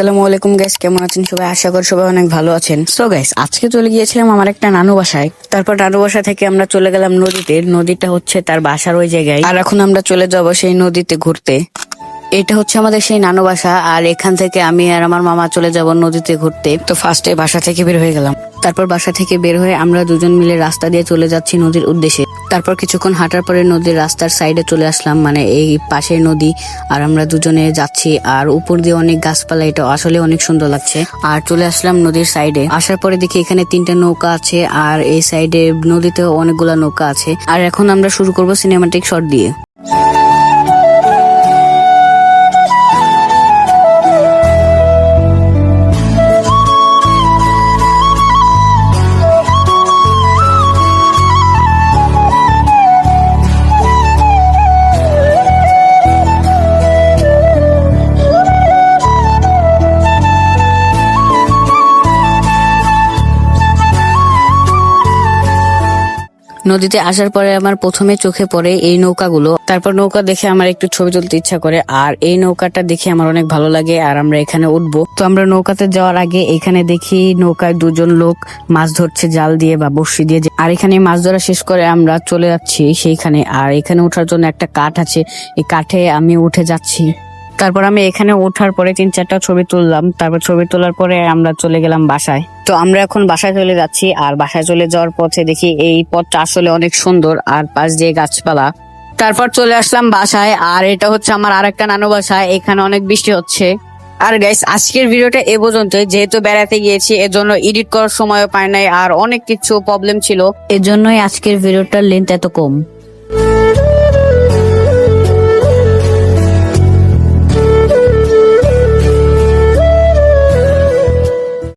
আসসালামু আলাইকুম গাইস, কেমন আছেন সবাই? আশা করি সবাই অনেক ভালো আছেন। সো গাইস, আজকে চলে গিয়েছিলাম আমার একটা নানু বাসায়। তারপর নানু বাসা থেকে আমরা চলে গেলাম নদীতে। নদীটা হচ্ছে তার বাসার ওই জায়গায়, আর এখন আমরা চলে যাব সেই নদীতে ঘুরতে। এটা হচ্ছে আমাদের সেই নানু বাসা, আর এখান থেকে আমি আর আমার মামা চলে যাব নদীতে ঘুরতে। তো ফার্স্টে বাসা থেকে বের হয়ে গেলাম। তারপর বাসা থেকে বের হয়ে আমরা দুজন মিলে রাস্তা দিয়ে চলে যাচ্ছি নদীর উদ্দেশ্যে। তারপর কিছুক্ষণ হাঁটার পরে নদীর রাস্তার সাইডে চলে আসলাম, মানে এই পাশে নদী, আর আমরা দুজনে যাচ্ছি। আর উপর দিয়ে অনেক গাছপালা, এটা আসলে অনেক সুন্দর লাগছে। আর চলে আসলাম নদীর সাইডে। আসার পরে দেখি এখানে 3টা নৌকা আছে, আর এই সাইডে নদীতে অনেকগুলা নৌকা আছে। আর এখন আমরা শুরু করব সিনেমাটিক শট দিয়ে। নদীতে আসার পরে আমার প্রথমে চোখে পড়ে এই নৌকাগুলো। তারপর নৌকা দেখে আমার একটু ছবি তুলতে ইচ্ছা করে, আর এই নৌকাটা দেখে আমার অনেক ভালো লাগে। আর আমরা এখানে উঠবো। তো আমরা নৌকাতে যাওয়ার আগে এখানে দেখি নৌকায় দুজন লোক মাছ ধরছে জাল দিয়ে বা বড়শি দিয়ে। আর এখানে মাছ ধরা শেষ করে আমরা চলে যাচ্ছি সেইখানে। আর এখানে ওঠার জন্য একটা কাঠ আছে, এই কাঠে আমি উঠে যাচ্ছি। তারপর আমি এখানে ওঠার পরে 3-4টা ছবি তুললাম। তারপর ছবি তোলার পরে আমরা চলে গেলাম বাসায়। তো আমরা এখন বাসায় চলে যাচ্ছি। আর বাসায় চলে যাওয়ার পথে দেখি এই পথটা আসলে অনেক সুন্দর, আর পাশ দিয়ে গাছপালা। তারপর চলে আসলাম বাসায়, আর এটা হচ্ছে আমার আরেকটা নানু বাসায়। এখানে অনেক বৃষ্টি হচ্ছে। আর গাইস, আজকের ভিডিওটা এ পর্যন্ত। যেহেতু বেড়াতে গিয়েছি, এজন্য এডিট করার সময়ও পাই নাই, আর অনেক কিছু প্রবলেম ছিল, এজন্যই আজকের ভিডিওটার লেন্থ এত কম।